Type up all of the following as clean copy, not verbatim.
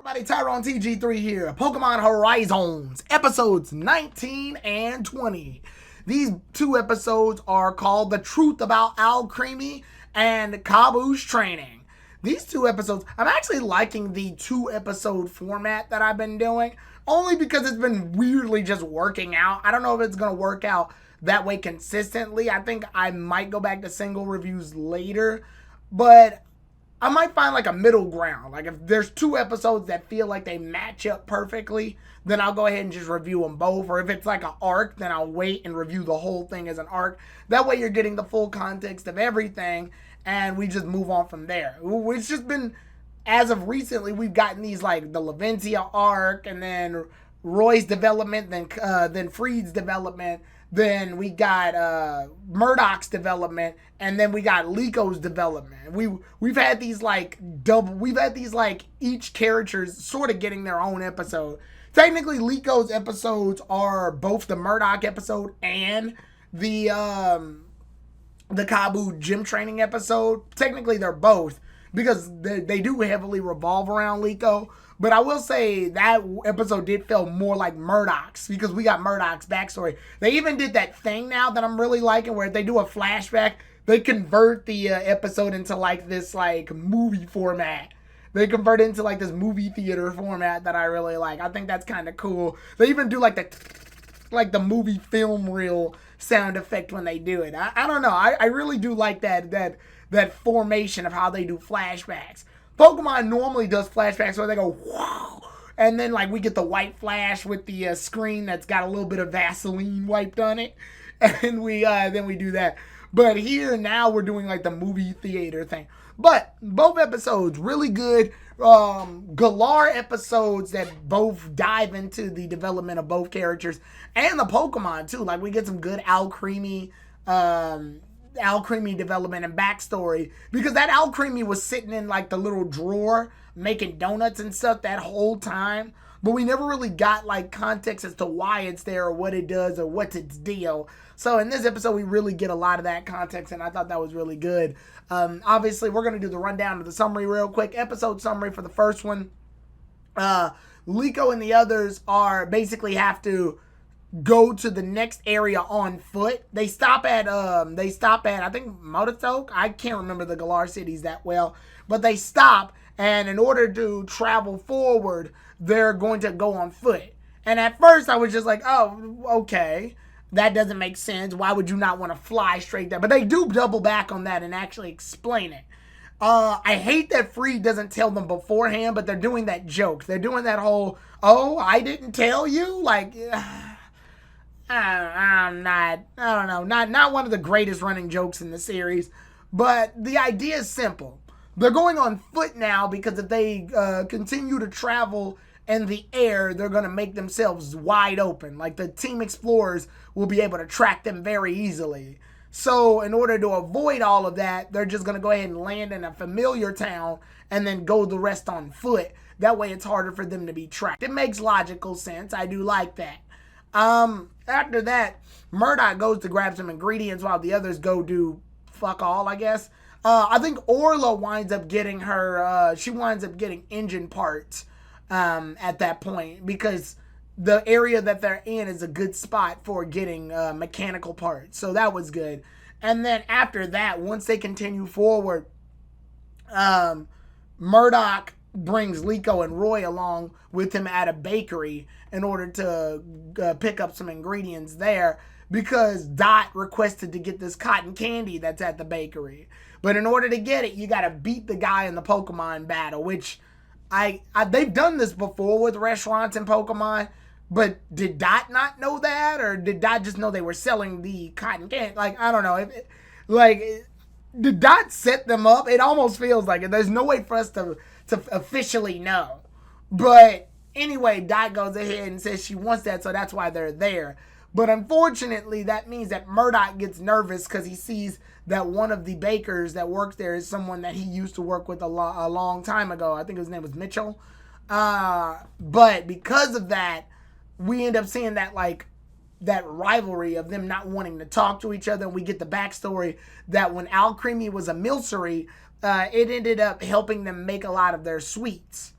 Everybody, Tyrone TG3 here. Pokemon Horizons, episodes 19 and 20. These two episodes are called The Truth About Alcremie and Kabu's Training. These two episodes, I'm actually liking the 2-episode format that I've been doing, only because it's been weirdly just working out. I don't know if it's going to work out that way consistently. I think I might go back to single reviews later, but I might find like a middle ground. Like if there's 2 episodes that feel like they match up perfectly, then I'll go ahead and just review them both. Or if it's like an arc, then I'll wait and review the whole thing as an arc. That way you're getting the full context of everything and we just move on from there. It's just been, as of recently, we've gotten these like the Laventia arc and then Roy's development, then Freed's development. Then we got Murdoch's development, and then we got Lico's development. We've had these like each characters sort of getting their own episode. Technically, Lico's episodes are both the Murdoch episode and the Kabu gym training episode. Technically, they're both because they do heavily revolve around Lico. But I will say that episode did feel more like Murdoch's because we got Murdoch's backstory. They even did that thing now that I'm really liking where they do a flashback. They convert the episode into like this like movie format. They convert it into like this movie theater format that I really like. I think that's kind of cool. They even do like the movie film reel sound effect when they do it. I don't know. I really do like that formation of how they do flashbacks. Pokemon normally does flashbacks where they go, wow, and then like we get the white flash with the screen that's got a little bit of Vaseline wiped on it, and then we do that. But here now we're doing like the movie theater thing. But both episodes really good. Galar episodes that both dive into the development of both characters and the Pokemon too. Like we get some good Alcremie development and backstory because that Alcremie was sitting in like the little drawer making donuts and stuff that whole time, but we never really got like context as to why it's there or what it does or what's its deal. So in this episode we really get a lot of that context and I thought that was really good. Obviously we're going to do the rundown of the summary real quick. Episode summary for the first one. Lico and the others are basically have to go to the next area on foot. They stop at I think Mototoke. I can't remember the Galar cities that well, but they stop and in order to travel forward, they're going to go on foot. And at first I was just like, oh, okay. That doesn't make sense. Why would you not want to fly straight there? But they do double back on that and actually explain it. I hate that Freed doesn't tell them beforehand, but they're doing that joke. They're doing that whole, oh, I didn't tell you? Like, I'm not, I don't know, not one of the greatest running jokes in the series, but the idea is simple. They're going on foot now because if they continue to travel in the air, they're going to make themselves wide open. Like the Team Explorers will be able to track them very easily. So in order to avoid all of that, they're just going to go ahead and land in a familiar town and then go the rest on foot. That way it's harder for them to be tracked. It makes logical sense. I do like that. After that, Murdoch goes to grab some ingredients while the others go do fuck all, I guess. I think Orla winds up getting she winds up getting engine parts at that point because the area that they're in is a good spot for getting mechanical parts. So that was good. And then after that, once they continue forward, Murdoch brings Lico and Roy along with him at a bakery in order to pick up some ingredients there because Dot requested to get this cotton candy that's at the bakery. But in order to get it, you got to beat the guy in the Pokemon battle, which they've done this before with restaurants in Pokemon, but did Dot not know that? Or did Dot just know they were selling the cotton candy? Like, I don't know. Did Dot set them up? It almost feels like it. There's no way for us to officially know. But anyway, Dot goes ahead and says she wants that, so that's why they're there. But unfortunately, that means that Murdoch gets nervous because he sees that one of the bakers that works there is someone that he used to work with a long time ago. I think his name was Mitchell. But because of that, we end up seeing that like that rivalry of them not wanting to talk to each other. And we get the backstory that when Alcremie was a milcery, it ended up helping them make a lot of their sweets.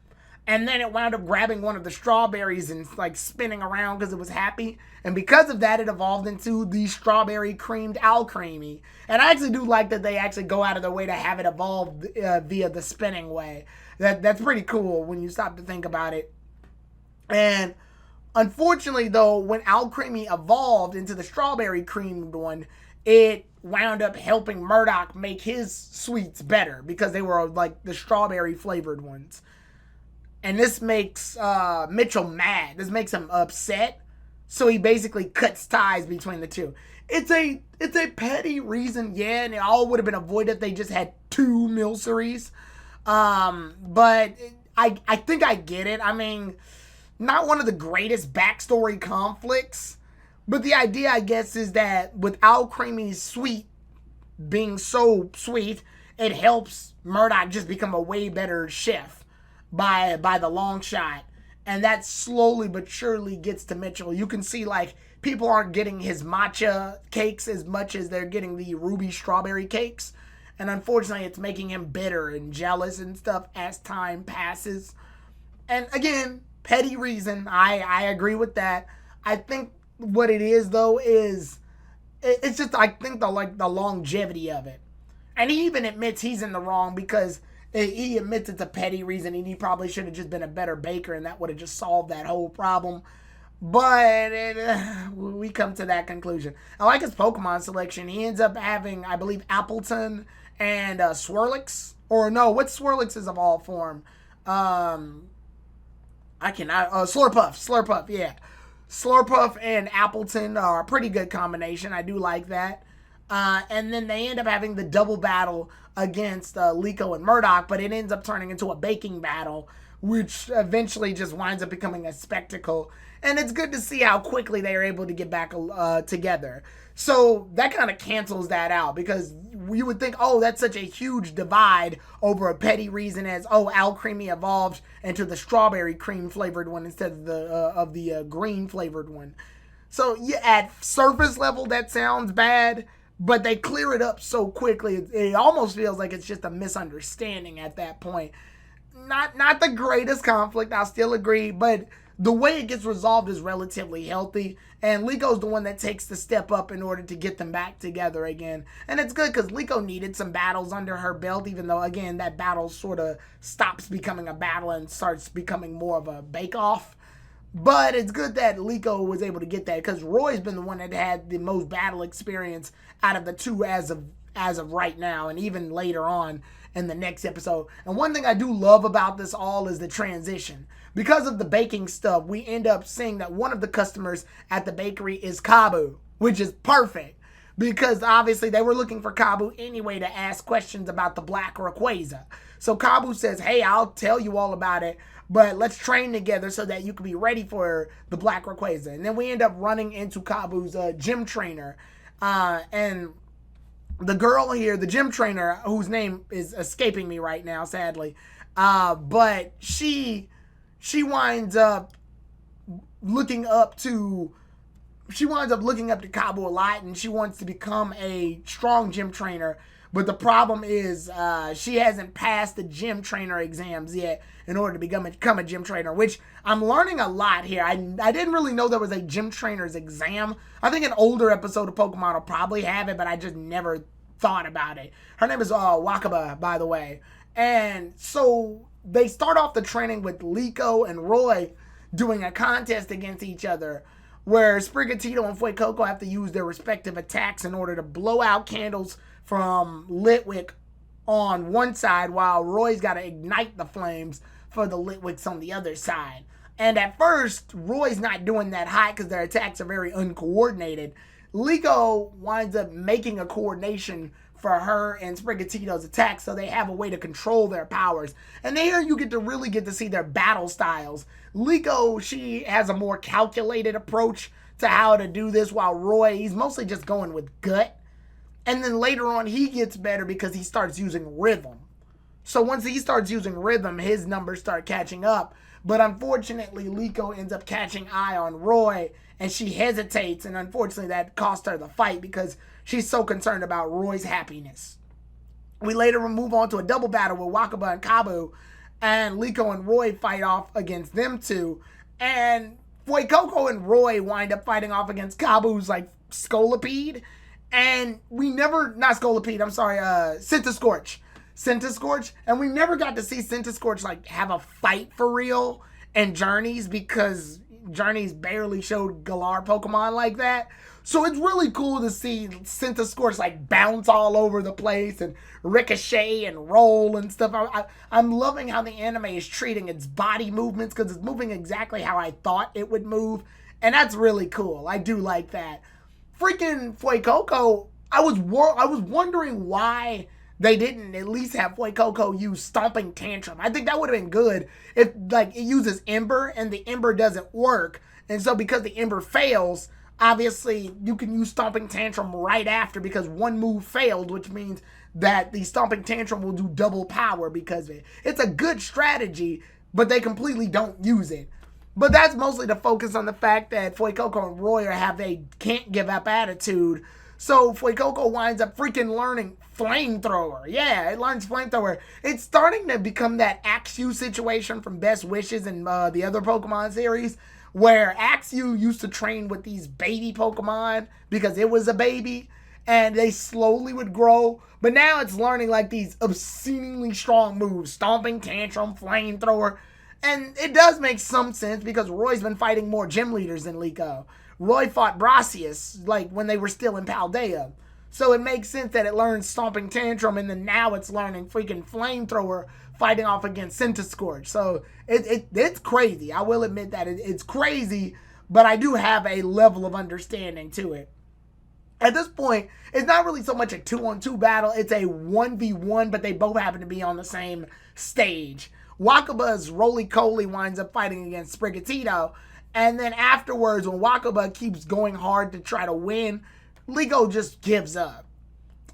And then it wound up grabbing one of the strawberries and like spinning around because it was happy. And because of that, it evolved into the strawberry creamed Alcremie. And I actually do like that they actually go out of their way to have it evolve via the spinning way. That's pretty cool when you stop to think about it. And unfortunately, though, when Alcremie evolved into the strawberry creamed one, it wound up helping Murdock make his sweets better because they were like the strawberry flavored ones. And this makes Mitchell mad. This makes him upset. So he basically cuts ties between the two. It's a petty reason, yeah, and it all would have been avoided if they just had 2 Milceries. But I think I get it. I mean, not one of the greatest backstory conflicts. But the idea, I guess, is that with Alcremie's sweet being so sweet, it helps Murdock just become a way better chef by the long shot. And that slowly but surely gets to Mitchell. You can see, like, people aren't getting his matcha cakes as much as they're getting the ruby strawberry cakes. And unfortunately, it's making him bitter and jealous and stuff as time passes. And again, petty reason. I agree with that. I think what it is, though, is it's just, I think, the longevity of it. And he even admits he's in the wrong because he admits it's a petty reason and he probably should have just been a better baker and that would have just solved that whole problem. But we come to that conclusion. I like his Pokemon selection. He ends up having, I believe, Appleton and Swirlix. Or no, what's Swirlix's evolved form? I cannot. Slurpuff, yeah. Slurpuff and Appleton are a pretty good combination. I do like that. And then they end up having the double battle against Liko and Murdock, but it ends up turning into a baking battle, which eventually just winds up becoming a spectacle. And it's good to see how quickly they are able to get back together. So that kind of cancels that out because you would think, oh, that's such a huge divide over a petty reason as, oh, Alcremie evolved into the strawberry cream flavored one instead of the green flavored one. So yeah, at surface level, that sounds bad. But they clear it up so quickly, it almost feels like it's just a misunderstanding at that point. Not the greatest conflict, I'll still agree, but the way it gets resolved is relatively healthy, and Liko's the one that takes the step up in order to get them back together again. And it's good because Liko needed some battles under her belt, even though, again, that battle sort of stops becoming a battle and starts becoming more of a bake-off. But it's good that Liko was able to get that because Roy's been the one that had the most battle experience out of the two as of right now and even later on in the next episode. And one thing I do love about this all is the transition. Because of the baking stuff, we end up seeing that one of the customers at the bakery is Kabu, which is perfect because obviously they were looking for Kabu anyway to ask questions about the Black Rayquaza. So Kabu says, hey, I'll tell you all about it, but let's train together so that you can be ready for the Black Rayquaza. And then we end up running into Kabu's gym trainer. And the girl here, the gym trainer, whose name is escaping me right now, sadly, but she winds up looking up to Kabu a lot, and she wants to become a strong gym trainer. But the problem is she hasn't passed the gym trainer exams yet in order to become a gym trainer, which I'm learning a lot here. I didn't really know there was a gym trainer's exam. I think an older episode of Pokemon will probably have it, but I just never thought about it. Her name is Wakaba, by the way. And so they start off the training with Liko and Roy doing a contest against each other where Sprigatito and Fuecoco have to use their respective attacks in order to blow out candles from Litwick on one side while Roy's got to ignite the flames for the Litwicks on the other side. And at first, Roy's not doing that hot because their attacks are very uncoordinated. Liko winds up making a coordination for her and Sprigatito's attacks so they have a way to control their powers. And there you get to see their battle styles. Liko, she has a more calculated approach to how to do this, while Roy, he's mostly just going with gut. And then later on, he gets better because he starts using rhythm. So once he starts using rhythm, his numbers start catching up. But unfortunately, Liko ends up catching eye on Roy, and she hesitates, and unfortunately that cost her the fight because she's so concerned about Roy's happiness. We later move on to a double battle with Wakaba and Kabu, and Liko and Roy fight off against them two, and Fuecoco and Roy wind up fighting off against Kabu's like Scolipede, and we never, not Scolipede, I'm sorry, Centiskorch, and we never got to see Centiskorch like have a fight for real in Journeys because Journeys barely showed Galar Pokemon like that. So it's really cool to see Centiskorch like bounce all over the place and ricochet and roll and stuff. I'm loving how the anime is treating its body movements because it's moving exactly how I thought it would move. And that's really cool. I do like that. Freaking Fuecoco, I was wondering why they didn't at least have Fuecoco use Stomping Tantrum. I think that would have been good if like it uses Ember and the Ember doesn't work. And so because the Ember fails, obviously you can use Stomping Tantrum right after because one move failed, which means that the Stomping Tantrum will do double power because of it. It's a good strategy, but they completely don't use it. But that's mostly to focus on the fact that Fuecoco and Roy have a can't give up attitude. So Fuecoco winds up freaking learning Flamethrower. Yeah, it learns Flamethrower. It's starting to become that Axew situation from Best Wishes and the other Pokemon series, where Axew used to train with these baby Pokemon because it was a baby, and they slowly would grow. But now it's learning like these obscenely strong moves, Stomping Tantrum, Flamethrower. And it does make some sense because Roy's been fighting more gym leaders than Liko. Roy fought Brassius like when they were still in Paldea. So it makes sense that it learns Stomping Tantrum and then now it's learning freaking Flamethrower fighting off against Centiskorch. So it's crazy. I will admit that it's crazy, but I do have a level of understanding to it. At this point, it's not really so much a 2-on-2 battle. It's a 1v1, but they both happen to be on the same stage. Wakaba's Roly-Coly winds up fighting against Sprigatito. And then afterwards, when Wakaba keeps going hard to try to win, Liko just gives up.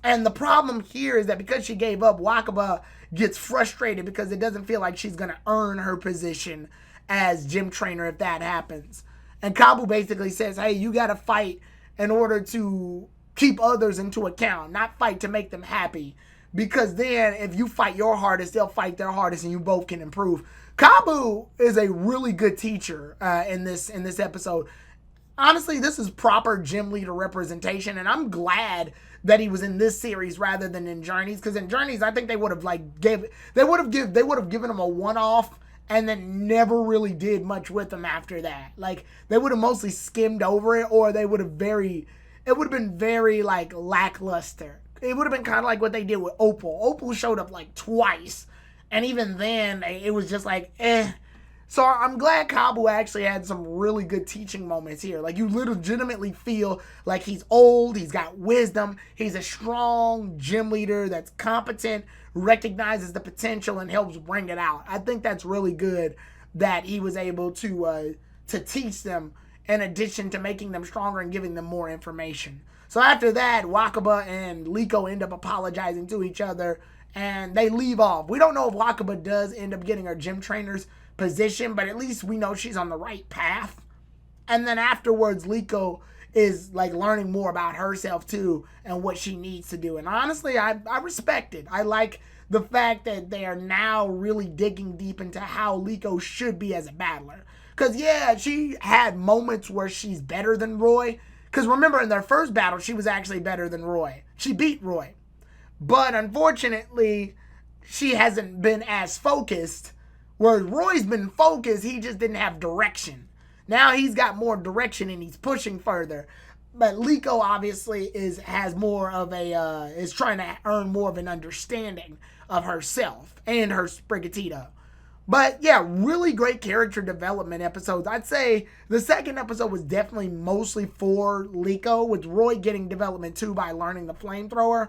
And the problem here is that because she gave up, Wakaba gets frustrated because it doesn't feel like she's going to earn her position as gym trainer if that happens. And Kabu basically says, hey, you got to fight in order to keep others into account, not fight to make them happy. Because then if you fight your hardest, they'll fight their hardest and you both can improve. Kabu is a really good teacher in this episode. Honestly, this is proper gym leader representation, and I'm glad that he was in this series rather than in Journeys. Because in Journeys, I think they would have given him a one-off and then never really did much with him after that. Like they would have mostly skimmed over it, or it would have been very like lackluster. It would have been kind of like what they did with Opal. Opal showed up like twice. And even then, it was just like, eh. So I'm glad Kabu actually had some really good teaching moments here. Like you legitimately feel like he's old, he's got wisdom, he's a strong gym leader that's competent, recognizes the potential and helps bring it out. I think that's really good that he was able to teach them in addition to making them stronger and giving them more information. So after that, Wakaba and Liko end up apologizing to each other and they leave off. We don't know if Wakaba does end up getting her gym trainer's position, but at least we know she's on the right path. And then afterwards, Liko is like learning more about herself too and what she needs to do. And honestly, I respect it. I like the fact that they are now really digging deep into how Liko should be as a battler. Because yeah, she had moments where she's better than Roy. Because remember, in their first battle, she was actually better than Roy. She beat Roy. But unfortunately, she hasn't been as focused. Whereas Roy's been focused, he just didn't have direction. Now he's got more direction and he's pushing further. But Liko obviously is trying to earn more of an understanding of herself and her Sprigatito. But yeah, really great character development episodes. I'd say the second episode was definitely mostly for Liko, with Roy getting development too by learning the Flamethrower.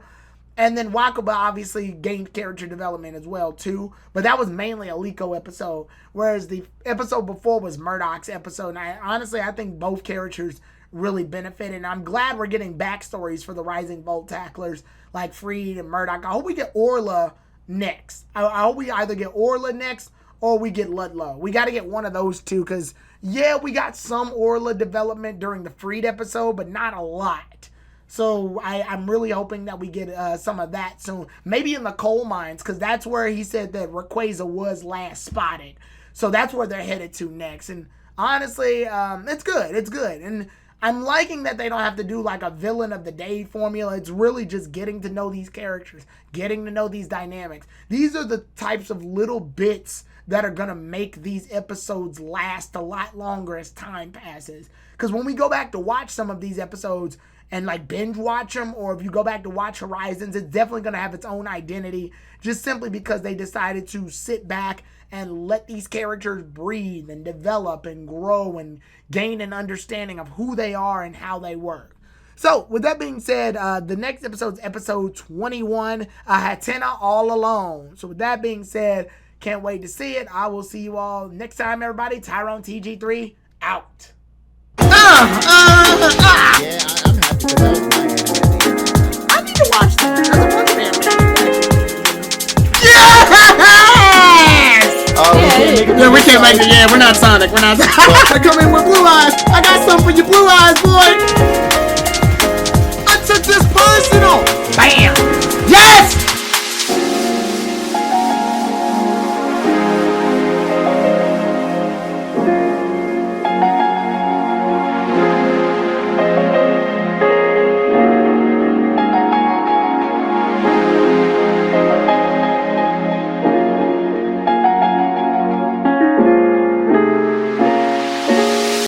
And then Wakaba obviously gained character development as well too. But that was mainly a Liko episode. Whereas the episode before was Murdoch's episode. And I think both characters really benefited. And I'm glad we're getting backstories for the Rising Volt tacklers like Freed and Murdoch. I hope we get Orla next. I hope we either get Orla next or we get Ludlow. We got to get one of those two because, yeah, we got some Orla development during the Freed episode, but not a lot. So I'm really hoping that we get some of that soon. Maybe in the coal mines, because that's where he said that Rayquaza was last spotted. So that's where they're headed to next. And honestly, it's good. It's good. And I'm liking that they don't have to do like a villain of the day formula. It's really just getting to know these characters, getting to know these dynamics. These are the types of little bits that are going to make these episodes last a lot longer as time passes. Because when we go back to watch some of these episodes and like binge watch them, or if you go back to watch Horizons, it's definitely going to have its own identity, just simply because they decided to sit back and let these characters breathe and develop and grow and gain an understanding of who they are and how they work. So, with that being said, the next episode is episode 21, Hatenna All Alone. So, with that being said, can't wait to see it. I will see you all next time, everybody. Tyrone TG3, out. Yeah, I'm happy because that was my anime. I need to watch that. There's a bunch of anime. Yes! Yeah, we can't make it. Yeah, we're not Sonic. We're not Sonic. I come in with blue eyes. I got something for you, blue eyes, boy.